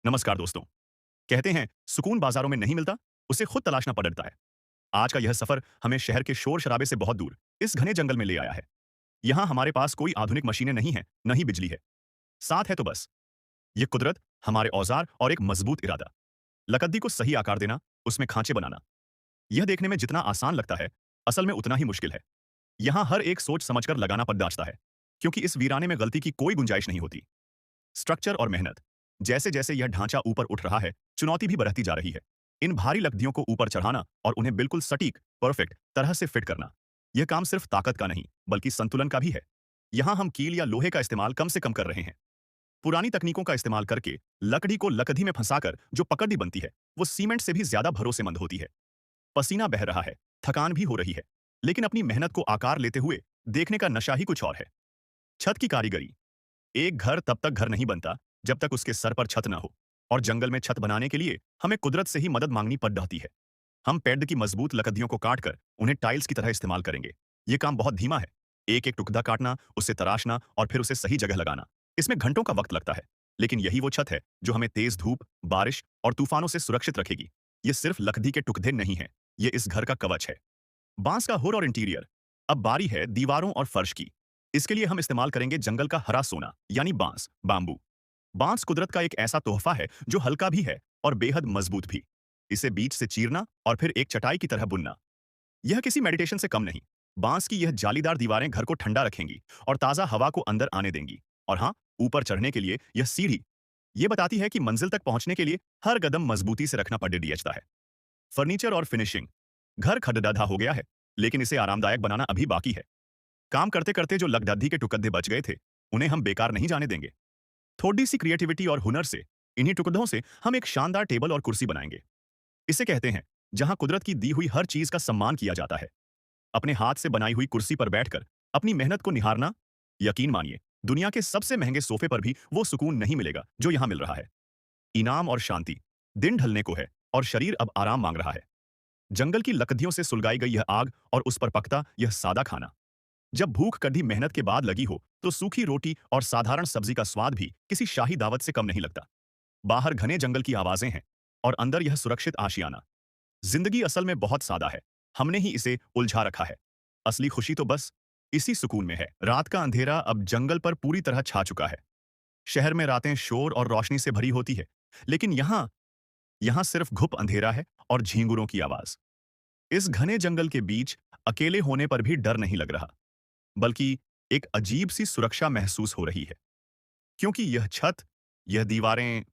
नमस्कार दोस्तों। कहते हैं सुकून बाजारों में नहीं मिलता, उसे खुद तलाशना पड़ता है। आज का यह सफर हमें शहर के शोर शराबे से बहुत दूर इस घने जंगल में ले आया है। यहाँ हमारे पास कोई आधुनिक मशीनें नहीं है, न ही बिजली है। साथ है तो बस ये कुदरत, हमारे औजार और एक मजबूत इरादा। लकद्दी को सही आकार देना, उसमें खांचे बनाना, यह देखने में जितना आसान लगता है, असल में उतना ही मुश्किल है। यहाँ हर एक सोच समझकर लगाना पड़ता है, क्योंकि इस वीराने में गलती की कोई गुंजाइश नहीं होती। स्ट्रक्चर और मेहनत, जैसे जैसे यह ढांचा ऊपर उठ रहा है, चुनौती भी बढ़ती जा रही है। इन भारी लकड़ियों को ऊपर चढ़ाना और उन्हें बिल्कुल सटीक, परफेक्ट तरह से फिट करना, यह काम सिर्फ ताकत का नहीं, बल्कि संतुलन का भी है। यहाँ हम कील या लोहे का इस्तेमाल कम से कम कर रहे हैं। पुरानी तकनीकों का इस्तेमाल करके लकड़ी को लकड़ी में फंसाकर जो पकड़ी बनती है, वो सीमेंट से भी ज्यादा भरोसेमंद होती है। पसीना बह रहा है, थकान भी हो रही है, लेकिन अपनी मेहनत को आकार लेते हुए देखने का नशा ही कुछ और है। छत की कारीगरी, एक घर तब तक घर नहीं बनता जब तक उसके सर पर छत ना हो, और जंगल में छत बनाने के लिए हमें कुदरत से ही मदद मांगनी पड़ जाती है। हम पेड़ की मजबूत लकड़ियों को काटकर उन्हें टाइल्स की तरह इस्तेमाल करेंगे। ये काम बहुत धीमा है। एक एक टुकड़ा काटना, उसे तराशना और फिर उसे सही जगह लगाना, इसमें घंटों का वक्त लगता है। लेकिन यही वो छत है जो हमें तेज धूप, बारिश और तूफानों से सुरक्षित रखेगी। ये सिर्फ लकड़ी के टुकड़े नहीं है, ये इस घर का कवच है। बांस का हुर और इंटीरियर। अब बारी है दीवारों और फर्श की। इसके लिए हम इस्तेमाल करेंगे जंगल का हरा सोना, यानी बांस, बाम्बू। बांस कुदरत का एक ऐसा तोहफा है जो हल्का भी है और बेहद मजबूत भी। इसे बीच से चीरना और फिर एक चटाई की तरह बुनना, यह किसी मेडिटेशन से कम नहीं। बांस की यह जालीदार दीवारें घर को ठंडा रखेंगी और ताजा हवा को अंदर आने देंगी। और हाँ, ऊपर चढ़ने के लिए यह सीढ़ी, यह बताती है कि मंजिल तक पहुंचने के लिए हर कदम मजबूती से रखना पड़ता है। फर्नीचर और फिनिशिंग। घर खड़ददा हो गया है, लेकिन इसे आरामदायक बनाना अभी बाकी है। काम करते करते जो लकड़धी के टुकड़े बच गए थे, उन्हें हम बेकार नहीं जाने देंगे। थोड़ी सी क्रिएटिविटी और हुनर से, इन्हीं टुकड़ों से हम एक शानदार टेबल और कुर्सी बनाएंगे। इसे कहते हैं जहां कुदरत की दी हुई हर चीज का सम्मान किया जाता है। अपने हाथ से बनाई हुई कुर्सी पर बैठकर अपनी मेहनत को निहारना, यकीन मानिए, दुनिया के सबसे महंगे सोफे पर भी वो सुकून नहीं मिलेगा जो यहां मिल रहा है। इनाम और शांति। दिन ढलने को है और शरीर अब आराम मांग रहा है। जंगल की लकड़ियों से सुलगाई गई यह आग और उस पर पकता यह सादा खाना। जब भूख कड़ी मेहनत के बाद लगी हो, तो सूखी रोटी और साधारण सब्जी का स्वाद भी किसी शाही दावत से कम नहीं लगता। बाहर घने जंगल की आवाजें हैं और अंदर यह सुरक्षित आशियाना। जिंदगी असल में बहुत सादा है, हमने ही इसे उलझा रखा है। असली खुशी तो बस इसी सुकून में है। रात का अंधेरा अब जंगल पर पूरी तरह छा चुका है। शहर में रातें शोर और रोशनी से भरी होती है, लेकिन यहाँ यहाँ सिर्फ घुप अंधेरा है और झींगुरों की आवाज। इस घने जंगल के बीच अकेले होने पर भी डर नहीं लग रहा, बल्कि एक अजीब सी सुरक्षा महसूस हो रही है। क्योंकि यह छत, यह दीवारें